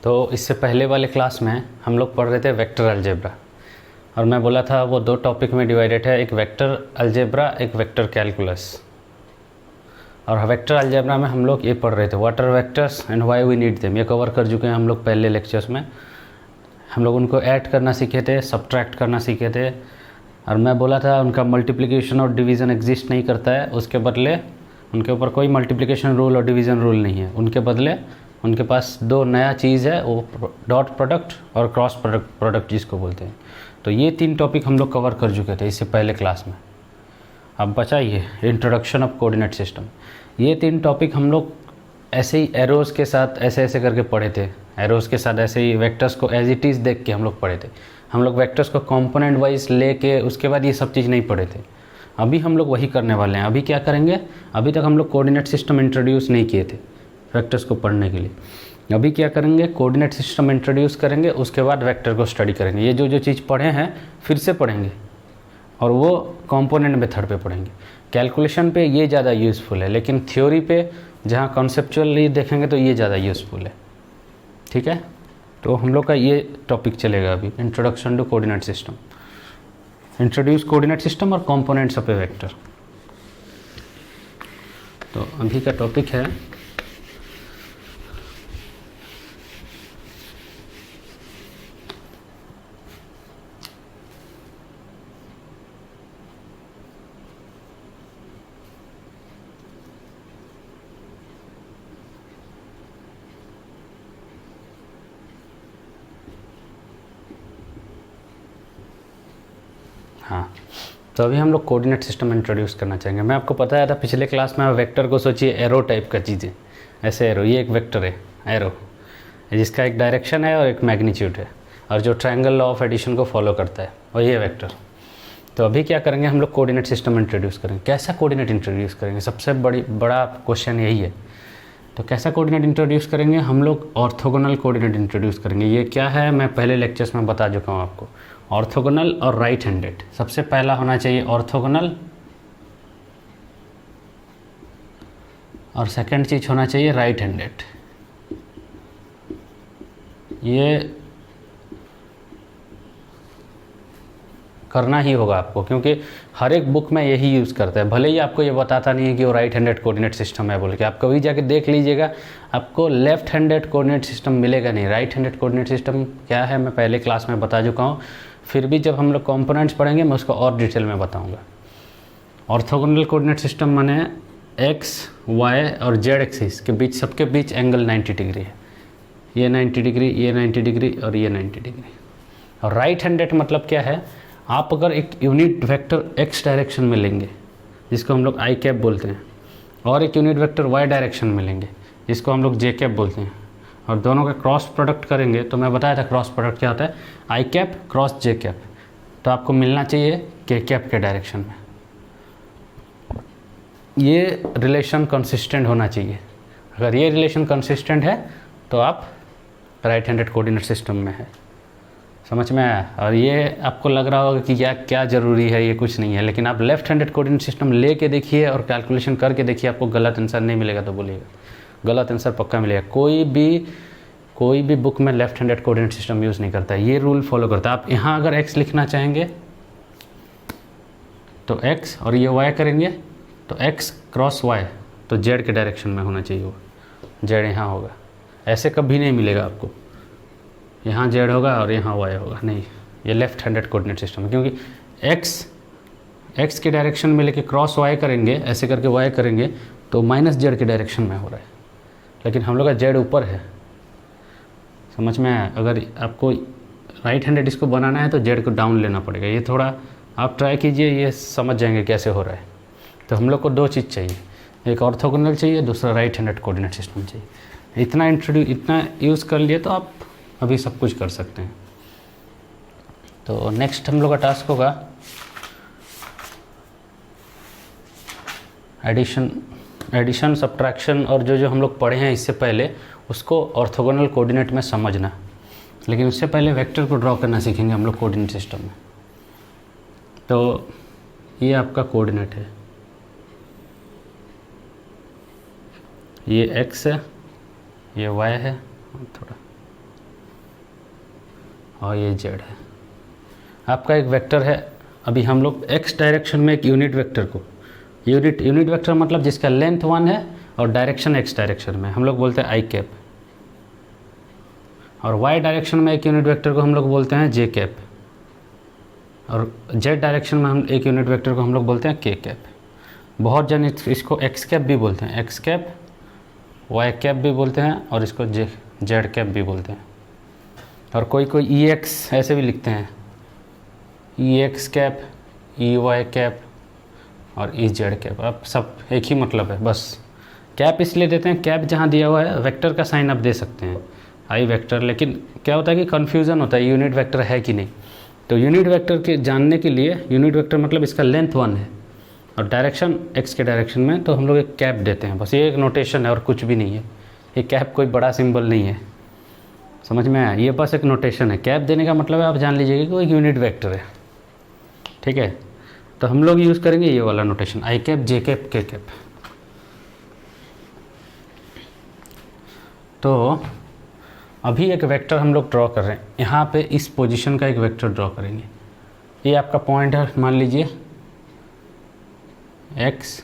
तो इससे पहले वाले क्लास में हम लोग पढ़ रहे थे वेक्टर अलजेब्रा, और मैं बोला था वो दो टॉपिक में डिवाइडेड है, एक वेक्टर अलजेब्रा, एक वेक्टर कैलकुलस। और वेक्टर अलजेब्रा में हम लोग ये पढ़ रहे थे what are vectors and why we need them, ये कवर कर चुके हैं हम लोग पहले लेक्चर्स में। हम लोग उनको ऐड करना सीखे थे, सब्ट्रैक्ट करना सीखे थे, और मैं बोला था उनका मल्टीप्लिकेशन और डिवीज़न एग्जिस्ट नहीं करता है, उसके बदले उनके ऊपर कोई मल्टीप्लिकेशन रूल और डिवीज़न रूल नहीं है, उनके बदले उनके पास दो नया चीज़ है, वो डॉट प्रोडक्ट और क्रॉस प्रोडक्ट जिसको बोलते हैं। तो ये तीन टॉपिक हम लोग कवर कर चुके थे इससे पहले क्लास में। अब बचा ये इंट्रोडक्शन ऑफ कोऑर्डिनेट सिस्टम। ये तीन टॉपिक हम लोग ऐसे ही एरोज़ के साथ ऐसे ऐसे करके पढ़े थे, एरोज़ के साथ ऐसे ही वेक्टर्स को एज इट इज़ देख के हम लोग पढ़े थे। हम लोग वेक्टर्स को कंपोनेंट वाइज लेके उसके बाद ये सब चीज़ नहीं पढ़े थे। अभी हम लोग वही करने वाले हैं। अभी क्या करेंगे, अभी तक हम लोग कोऑर्डिनेट सिस्टम इंट्रोड्यूस नहीं किए थे वेक्टर्स को पढ़ने के लिए। अभी क्या करेंगे, कोऑर्डिनेट सिस्टम इंट्रोड्यूस करेंगे, उसके बाद वेक्टर को स्टडी करेंगे। ये जो जो चीज़ पढ़े हैं फिर से पढ़ेंगे, और वो कंपोनेंट मेथड पे पढ़ेंगे। कैलकुलेशन पे ये ज़्यादा यूज़फुल है, लेकिन थ्योरी पे जहाँ कॉन्सेप्चुअली देखेंगे तो ये ज़्यादा यूज़फुल है। ठीक है, तो हम लोग का ये टॉपिक चलेगा अभी, introduction to coordinate system, introduce coordinate system और कंपोनेंट्स ऑफ ए वेक्टर। तो अभी का टॉपिक है हाँ, तो अभी हम लोग कोऑर्डिनेट सिस्टम इंट्रोड्यूस करना चाहेंगे। मैं आपको बताया था पिछले क्लास में, वेक्टर को सोचिए एरो टाइप का चीज़ें, ऐसे एरो, ये एक वेक्टर है एरो, जिसका एक डायरेक्शन है और एक मैग्नीट्यूड है, और जो ट्रायंगल लॉ ऑफ एडिशन को फॉलो करता है, और ये वेक्टर। तो अभी क्या करेंगे, हम लोग कोऑर्डिनेट सिस्टम इंट्रोड्यूस करेंगे। कैसा कोऑर्डिनेट इंट्रोड्यूस करेंगे, सबसे बड़ा क्वेश्चन यही है। तो कैसा कोऑर्डिनेट इंट्रोड्यूस करेंगे, हम लोग ऑर्थोगोनल कोऑर्डिनेट इंट्रोड्यूस करेंगे। ये क्या है, मैं पहले लेक्चर्स में बता चुका हूँ आपको। ऑर्थोगोनल और राइट हैंडेड, सबसे पहला होना चाहिए ऑर्थोगोनल, और सेकंड चीज़ होना चाहिए राइट हैंडेड। ये करना ही होगा आपको, क्योंकि हर एक बुक में यही यूज़ करता है। भले ही आपको ये बताता नहीं है कि वो राइट हैंडेड कोऑर्डिनेट सिस्टम है बोल के, आप कभी जाके देख लीजिएगा, आपको लेफ्ट हैंडेड कोऑर्डिनेट सिस्टम मिलेगा नहीं। राइट हैंडेड कोऑर्डिनेट सिस्टम क्या है, मैं पहले क्लास में बता चुका हूँ, फिर भी जब हम लोग कंपोनेंट्स पढ़ेंगे मैं उसको और डिटेल में बताऊँगा। ऑर्थोगोनल कोऑर्डिनेट सिस्टम माने एक्स, वाई और जेड एक्सिस के बीच, सबके बीच एंगल 90 डिग्री है। ये 90 डिग्री, ये 90 डिग्री और ये 90 डिग्री। और राइट हैंडेड मतलब क्या है, आप अगर एक यूनिट वेक्टर एक्स डायरेक्शन में लेंगे, जिसको हम लोग आई कैप बोलते हैं, और एक यूनिट वेक्टर वाई डायरेक्शन में लेंगे, जिसको हम लोग जे कैप बोलते हैं, और दोनों का क्रॉस प्रोडक्ट करेंगे, तो मैं बताया था क्रॉस प्रोडक्ट क्या होता है, आई कैप क्रॉस जे कैप, तो आपको मिलना चाहिए के कैप के डायरेक्शन में। ये रिलेशन कंसिस्टेंट होना चाहिए। अगर ये रिलेशन कंसिस्टेंट है तो आप राइट हैंडेड कोऑर्डिनेट सिस्टम में है। समझ में आया? और ये आपको लग रहा होगा कि क्या ज़रूरी है, ये कुछ नहीं है, लेकिन आप लेफ्ट हैंडेड कोऑर्डिनेट सिस्टम ले के देखिए और कैलकुलेशन करके देखिए, आपको गलत आंसर नहीं मिलेगा तो बोलिएगा, गलत आंसर पक्का मिलेगा। कोई भी बुक में left handed coordinate system use नहीं करता है, ये रूल फॉलो करता है। आप यहाँ अगर x लिखना चाहेंगे तो x, और ये y करेंगे तो x क्रॉस y, तो z के डायरेक्शन में होना चाहिए, वो z यहाँ होगा। ऐसे कभी नहीं मिलेगा आपको, यहाँ z होगा और यहाँ y होगा, नहीं, ये लेफ्ट हैंडेड कोऑर्डिनेट सिस्टम है। क्योंकि x के डायरेक्शन में लेके क्रॉस y करेंगे, ऐसे करके y करेंगे तो माइनस z के डायरेक्शन में हो रहा है, लेकिन हम लोग का z ऊपर है। समझ में आया? अगर आपको राइट हैंडेड इसको बनाना है तो z को डाउन लेना पड़ेगा। ये थोड़ा आप ट्राई कीजिए, ये समझ जाएंगे कैसे हो रहा है। तो हम लोग को दो चीज़ चाहिए, एक ऑर्थोगोनल चाहिए, दूसरा राइट हैंडेड कोऑर्डिनेट सिस्टम चाहिए। इतना यूज़ कर लिए तो आप अभी सब कुछ कर सकते हैं। तो नेक्स्ट हम लोग का टास्क होगा एडिशन सब्ट्रैक्शन, और जो हम लोग पढ़े हैं इससे पहले उसको ऑर्थोगोनल कोऑर्डिनेट में समझना। लेकिन उससे पहले वेक्टर को ड्रॉ करना सीखेंगे हम लोग कोऑर्डिनेट सिस्टम में। तो ये आपका कोऑर्डिनेट है, ये x है, ये y है, थोड़ा और ये जेड है। आपका एक वेक्टर है, अभी हम लोग एक्स डायरेक्शन में एक यूनिट वेक्टर को, यूनिट वेक्टर मतलब जिसका लेंथ 1 है और डायरेक्शन एक्स डायरेक्शन में, हम लोग बोलते हैं आई कैप। और वाई डायरेक्शन में एक यूनिट वेक्टर को हम लोग बोलते हैं जे कैप। और जेड डायरेक्शन में हम एक यूनिट वेक्टर को हम लोग बोलते हैं के कैप। बहुत जन इसको एक्स कैप भी बोलते हैं, एक्स कैप, वाई कैप भी बोलते हैं, और इसको जेड कैप भी बोलते हैं। और कोई ई एक्स ऐसे भी लिखते हैं, e x cap, e y cap और ई जेड कैप। अब सब एक ही मतलब है, बस कैप इसलिए देते हैं, कैप जहाँ दिया हुआ है वेक्टर का साइन आप दे सकते हैं, आई वेक्टर। लेकिन क्या होता है कि कन्फ्यूज़न होता है यूनिट वेक्टर है कि नहीं। तो यूनिट वेक्टर के जानने के लिए, यूनिट वेक्टर मतलब इसका लेंथ 1 है और डायरेक्शन एक्स के डायरेक्शन में, तो हम लोग एक कैप देते हैं। बस ये एक नोटेशन है और कुछ भी नहीं है। ये कैप कोई बड़ा सिंबल नहीं है, समझ में आया? ये बस एक नोटेशन है। कैप देने का मतलब है आप जान लीजिएगा कि वो एक यूनिट वेक्टर है, ठीक है। तो हम लोग यूज़ करेंगे ये वाला नोटेशन, आई कैप, जे कैप, के कैप। तो अभी एक वेक्टर हम लोग ड्रॉ कर रहे हैं, यहाँ पे इस पोजीशन का एक वेक्टर ड्रॉ करेंगे। ये आपका पॉइंट है, मान लीजिए एक्स,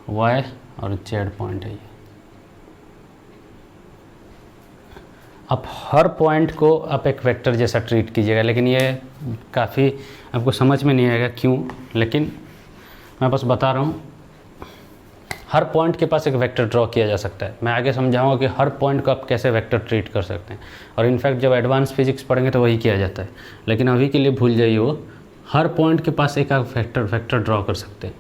वाई और जेड पॉइंट है ये। अब हर पॉइंट को आप एक वेक्टर जैसा ट्रीट कीजिएगा, लेकिन ये काफ़ी आपको समझ में नहीं आएगा क्यों, लेकिन मैं बस बता रहा हूँ। हर पॉइंट के पास एक वेक्टर ड्रॉ किया जा सकता है। मैं आगे समझाऊंगा कि हर पॉइंट को आप कैसे वेक्टर ट्रीट कर सकते हैं, और इनफैक्ट जब एडवांस फिजिक्स पढ़ेंगे तो वही किया जाता है। लेकिन अभी के लिए भूल जाइए वो, हर पॉइंट के पास एक आप वेक्टर ड्रॉ कर सकते हैं।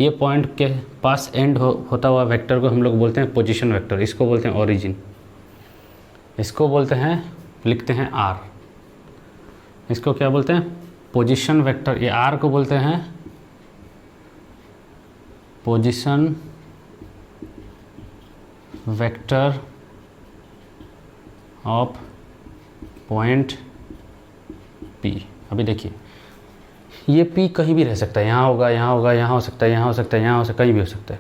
ये पॉइंट के पास एंड होता हुआ वेक्टर को हम लोग बोलते हैं पोजीशन वेक्टर, इसको बोलते हैं ओरिजिन, इसको बोलते हैं, लिखते हैं आर। इसको क्या बोलते हैं? Position vector. ये आर को बोलते हैं position vector of point P. अभी देखिए, ये पी कहीं भी रह सकता है, यहाँ होगा, यहाँ होगा, यहाँ हो सकता है, यहाँ हो सकता है, यहाँ हो सकता है, कहीं भी हो सकता है,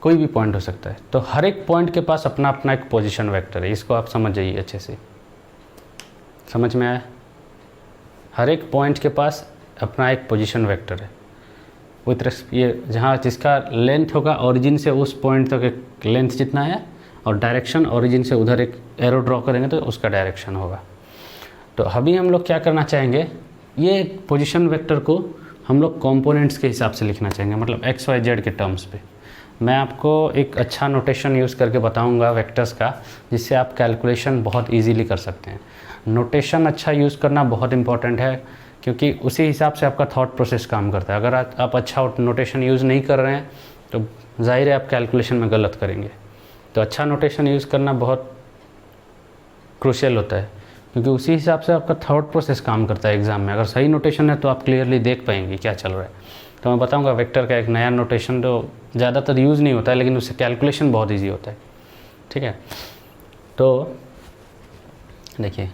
कोई भी पॉइंट हो सकता है। तो हर एक पॉइंट के पास अपना अपना एक पोजीशन वेक्टर है। इसको आप समझ जाइए अच्छे से, समझ में आया? हर एक पॉइंट के पास अपना एक पोजीशन वेक्टर है। विथ ये जहाँ जिसका लेंथ होगा ओरिजिन से उस पॉइंट तक एक लेंथ जितना है, और डायरेक्शन ओरिजिन से उधर एक एरो ड्रॉ करेंगे तो उसका डायरेक्शन होगा। तो अभी हम लोग क्या करना चाहेंगे, ये पोजीशन वेक्टर को हम लोग कंपोनेंट्स के हिसाब से लिखना चाहेंगे, मतलब एक्स वाई जेड के टर्म्स पे। मैं आपको एक अच्छा नोटेशन यूज़ करके बताऊंगा वेक्टर्स का, जिससे आप कैलकुलेशन बहुत इजीली कर सकते हैं। नोटेशन अच्छा यूज़ करना बहुत इंपॉर्टेंट है, क्योंकि उसी हिसाब से आपका थॉट प्रोसेस काम करता है। अगर आप अच्छा नोटेशन यूज़ नहीं कर रहे हैं तो जाहिर है आप कैलकुलेशन में गलत करेंगे। तो अच्छा नोटेशन यूज़ करना बहुत क्रूशियल होता है, क्योंकि उसी हिसाब से आपका थॉट प्रोसेस काम करता है एग्ज़ाम में। अगर सही नोटेशन है तो आप क्लियरली देख पाएंगे क्या चल रहा है। तो मैं बताऊंगा वेक्टर का एक नया नोटेशन, जो ज़्यादातर यूज़ नहीं होता है, लेकिन उससे कैलकुलेशन बहुत ईजी होता है, ठीक है। तो देखिए,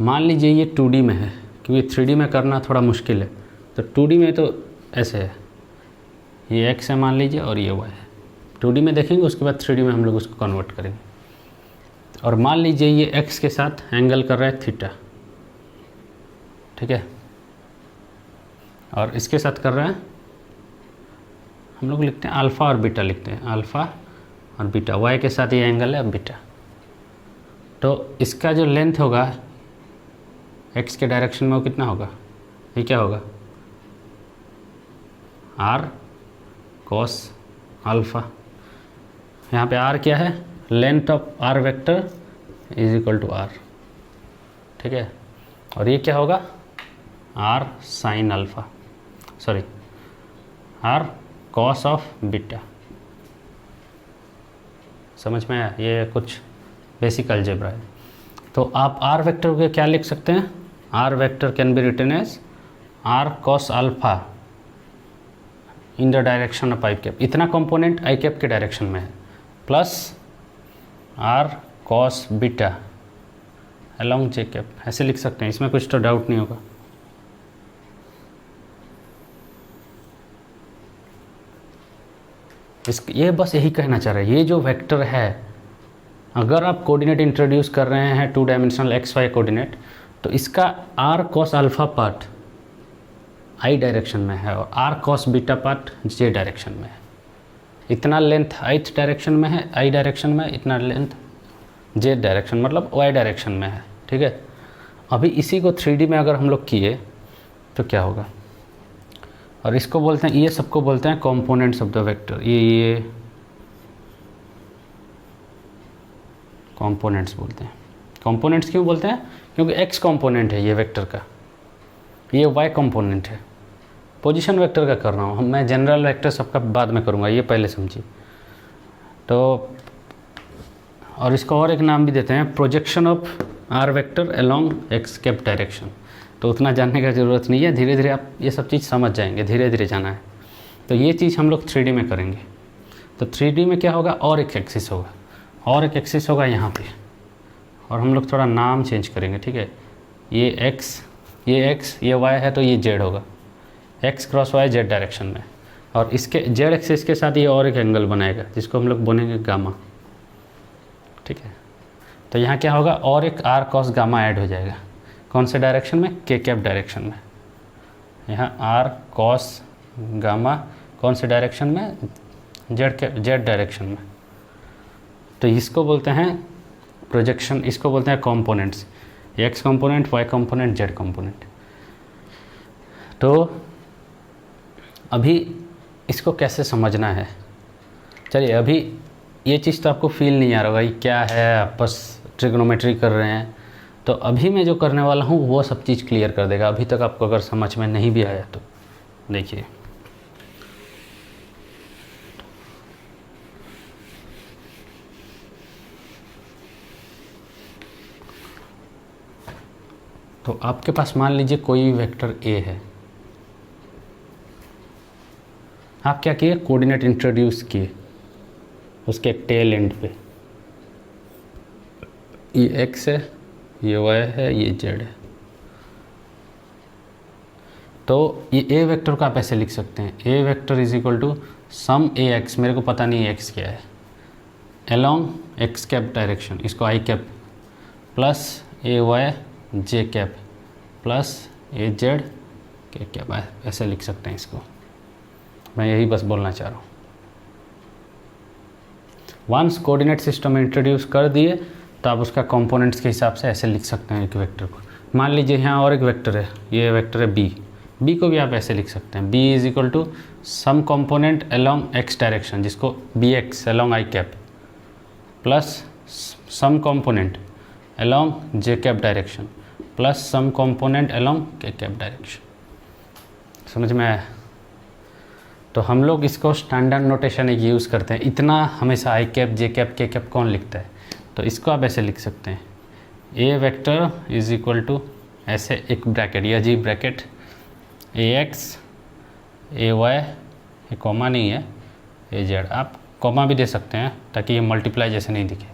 मान लीजिए ये 2D में है, क्योंकि 3D में करना थोड़ा मुश्किल है। तो 2D में तो ऐसे है, ये x है मान लीजिए और ये y है। 2D में देखेंगे, उसके बाद 3D में हम लोग उसको कन्वर्ट करेंगे। और मान लीजिए ये x के साथ एंगल कर रहा है थीटा, ठीक है, और इसके साथ कर रहा है, हम लोग लिखते हैं अल्फ़ा और बीटा, लिखते हैं अल्फ़ा और बीटा। y के साथ ये एंगल है बीटा। तो इसका जो लेंथ होगा x के डायरेक्शन में वो कितना होगा, ये क्या होगा, r cos अल्फ़ा। यहाँ पे r क्या है, length of r vector is equal to r, ठीक है। और ये क्या होगा, r sin alpha, sorry r cos of beta. समझ में आया? ये कुछ बेसिक अलजेब्रा है। तो आप r वेक्टर को क्या लिख सकते हैं, r vector can be written as r cos alpha in the direction of i cap. इतना कंपोनेंट आई कैप के डायरेक्शन में है, plus r cos beta along j cap, ऐसे लिख सकते हैं। इसमें कुछ तो डाउट नहीं होगा। ये बस यही कहना चाह रहे हैं, ये जो वेक्टर है, अगर आप कोऑर्डिनेट इंट्रोड्यूस कर रहे हैं 2 डायमेंशनल एक्स वाई कोऑर्डिनेट, तो इसका r cos alpha part i direction में है और r cos beta part j direction में है। इतना लेंथ ith डायरेक्शन में है आई डायरेक्शन में, इतना लेंथ जे डायरेक्शन मतलब वाई डायरेक्शन में है। ठीक है, अभी इसी को 3D में अगर हम लोग किए तो क्या होगा, और इसको बोलते हैं, ये सबको बोलते हैं कंपोनेंट्स ऑफ द वेक्टर। ये कंपोनेंट्स बोलते हैं। कंपोनेंट्स क्यों बोलते हैं? क्योंकि x कंपोनेंट है ये वेक्टर का, ये y कंपोनेंट है। पोजीशन वेक्टर का कर रहा हूँ मैं, जनरल वेक्टर सबका बाद में करूँगा, ये पहले समझिए। तो और इसको और एक नाम भी देते हैं, projection of r vector along x cap direction. तो उतना जानने का ज़रूरत नहीं है, धीरे धीरे आप ये सब चीज़ समझ जाएंगे, धीरे धीरे जाना है। तो ये चीज़ हम लोग 3D में करेंगे। तो 3D में क्या होगा, और एक एक्सिस होगा, और एक एक्सिस होगा यहाँ पे, और हम लोग थोड़ा नाम चेंज करेंगे। ठीक है, ये x ये y है तो ये z होगा, x cross y z direction में, और इसके z एक्सिस के साथ ये और एक एंगल बनाएगा जिसको हम लोग बोलेंगे गामा। ठीक है, तो यहाँ क्या होगा, और एक r cos गामा ऐड हो जाएगा। कौन से डायरेक्शन में? k कैप डायरेक्शन में। यहाँ r cos गामा कौन से डायरेक्शन में? z डायरेक्शन में। तो इसको बोलते हैं प्रोजेक्शन, इसको बोलते हैं components, x component, y component, z component. तो अभी इसको कैसे समझना है, चलिए अभी ये चीज़ तो आपको फील नहीं आ रहा होगा ये क्या है, आप बस ट्रिग्नोमेट्री कर रहे हैं। तो अभी मैं जो करने वाला हूँ वो सब चीज़ क्लियर कर देगा। अभी तक आपको अगर समझ में नहीं भी आया तो देखिए, तो आपके पास मान लीजिए कोई वेक्टर a है, आप क्या किए, कोऑर्डिनेट इंट्रोड्यूस किए उसके टेल एंड पे। ये x है, ये y है, ये z है। तो ये a वेक्टर को आप ऐसे लिख सकते हैं, a vector is equal to some ax, मेरे को पता नहीं है x क्या है, अलोंग x कैप डायरेक्शन, इसको i cap, plus ay j cap, plus az k cap, ऐसे लिख सकते हैं इसको। मैं यही बस बोलना चाह रहा हूँ। वंस कोऑर्डिनेट सिस्टम इंट्रोड्यूस कर दिए तो आप उसका कंपोनेंट्स के हिसाब से ऐसे लिख सकते हैं एक वेक्टर को। मान लीजिए यहाँ और एक वेक्टर है, ये वेक्टर है b को भी आप ऐसे लिख सकते हैं, b is equal to some component along x direction, जिसको bx along i cap, plus some component along j cap direction, plus some component along k cap direction. समझ में आया? तो हम लोग इसको स्टैंडर्ड नोटेशन एक यूज़ करते हैं। इतना हमेशा आई कैप, जे कैप, के कैप कौन लिखता है? तो इसको आप ऐसे लिख सकते हैं, ए वेक्टर इज इक्वल टू, ऐसे एक ब्रैकेट, या जी bracket, A x, a Y, ये कॉमा नहीं है, ए जेड, आप कॉमा भी दे सकते हैं ताकि ये मल्टीप्लाई जैसे नहीं दिखे,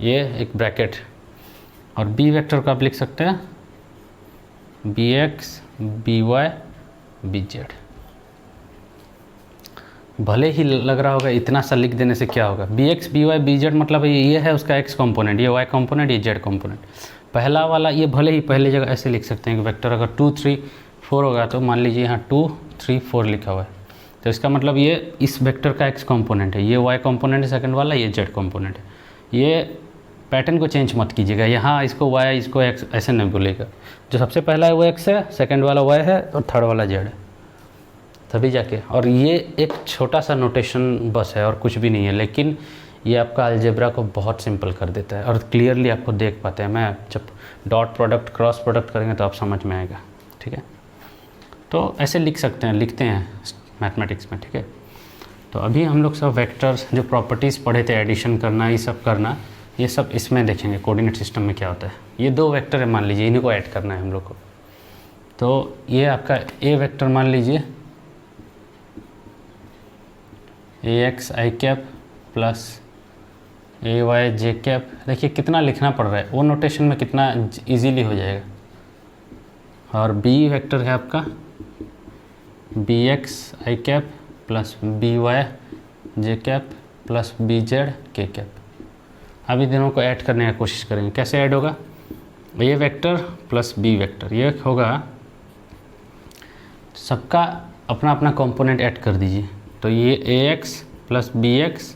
ये एक ब्रैकेट। और बी वेक्टर को आप लिख सकते हैं b x, b y, b z. भले ही लग रहा होगा इतना सा लिख देने से क्या होगा, b x, b y, b z मतलब ये है उसका एक्स कंपोनेंट, ये वाई कंपोनेंट, ये जेड कंपोनेंट। पहला वाला ये भले ही पहले जगह ऐसे लिख सकते हैं कि वेक्टर अगर 2, 3, 4 होगा तो मान लीजिए यहाँ 2, 3, 4 लिखा हुआ है, तो इसका मतलब ये इस वेक्टर का एक्स कंपोनेंट है, ये वाई कंपोनेंट है सेकंड वाला, ये जेड कंपोनेंट है। ये पैटर्न को चेंज मत कीजिएगा, यहाँ इसको वाई, इसको एक्स ऐसे नहीं बोलेगा। जो सबसे पहला है वो एक्स है, सेकेंड वाला वाई है, और थर्ड वाला जेड है, तभी जाके। और ये एक छोटा सा नोटेशन बस है और कुछ भी नहीं है, लेकिन ये आपका अलजेब्रा को बहुत सिंपल कर देता है और क्लियरली आपको देख पाते हैं। मैं जब डॉट प्रोडक्ट, क्रॉस प्रोडक्ट करेंगे तो आप समझ में आएगा। ठीक है, तो ऐसे लिख सकते हैं, लिखते हैं मैथमेटिक्स में। ठीक है, तो अभी हम लोग सब वेक्टर्स जो प्रॉपर्टीज़ पढ़े थे, एडिशन करना, ये सब करना, ये सब इसमें देखेंगे कोऑर्डिनेट सिस्टम में क्या होता है। ये 2 वेक्टर है मान लीजिए, इन्हीं को ऐड करना है हम लोग को। तो ये आपका ए वेक्टर मान लीजिए ए एक्स आई कैप प्लस ए वाई जे कैप। देखिए कितना लिखना पड़ रहा है, वो नोटेशन में कितना इजीली हो जाएगा। और बी वेक्टर है आपका बी एक्स आई कैप प्लस बी वाई जे कैप प्लस बी जेड के कैप। अभी दोनों को ऐड करने की कोशिश करेंगे। कैसे ऐड होगा, ए वेक्टर प्लस बी वेक्टर, ये होगा, सबका अपना अपना कंपोनेंट ऐड कर दीजिए। तो ये ए एक्स प्लस बी एक्स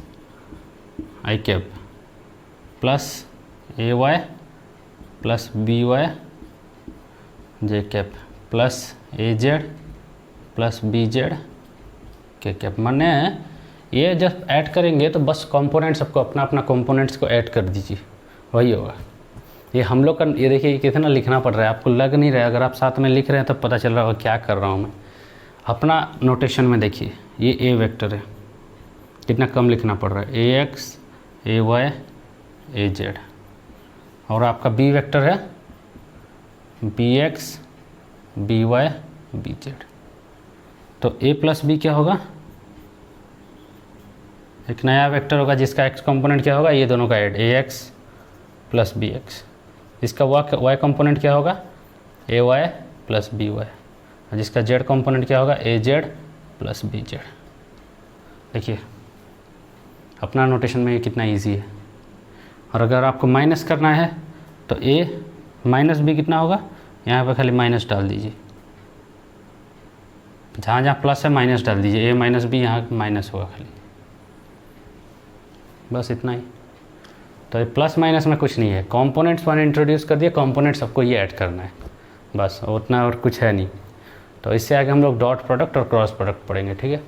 आई कैप प्लस ए वाई प्लस बी वाई जे कैप प्लस ए जेड प्लस बी जेड के कैप। माने ये जब ऐड करेंगे तो बस कंपोनेंट सबको अपना अपना कंपोनेंट्स को ऐड कर दीजिए, वही होगा। ये हम लोग का, ये देखिए कितना लिखना पड़ रहा है, आपको लग नहीं रहा है, अगर आप साथ में लिख रहे हैं तब पता चल रहा होगा क्या कर रहा हूँ मैं। अपना नोटेशन में देखिए, ये ए वेक्टर है, कितना कम लिखना पड़ रहा है, a x a y a z, और आपका बी वेक्टर है b x b y b z. तो ए प्लस बी क्या होगा, एक नया वेक्टर होगा जिसका एक्स कंपोनेंट क्या होगा, ये दोनों का ऐड, ए एक्स प्लस बी एक्स। इसका वाई कंपोनेंट क्या होगा, ए वाई प्लस बी वाई, और जिसका जेड कंपोनेंट क्या होगा, ए जेड प्लस बी जेड। देखिए अपना नोटेशन में ये कितना इजी है। और अगर आपको माइनस करना है तो ए माइनस बी कितना होगा, यहाँ पे खाली माइनस डाल दीजिए, जहाँ जहाँ प्लस है माइनस डाल दीजिए, ए माइनस बी यहाँ माइनस होगा खाली, बस इतना ही। तो ये प्लस माइनस में कुछ नहीं है, कंपोनेंट्स मैंने इंट्रोड्यूस कर दिया, कंपोनेंट सबको ये ऐड करना है बस, उतना और कुछ है नहीं। तो इससे आगे हम लोग डॉट प्रोडक्ट और क्रॉस प्रोडक्ट पढ़ेंगे, ठीक है।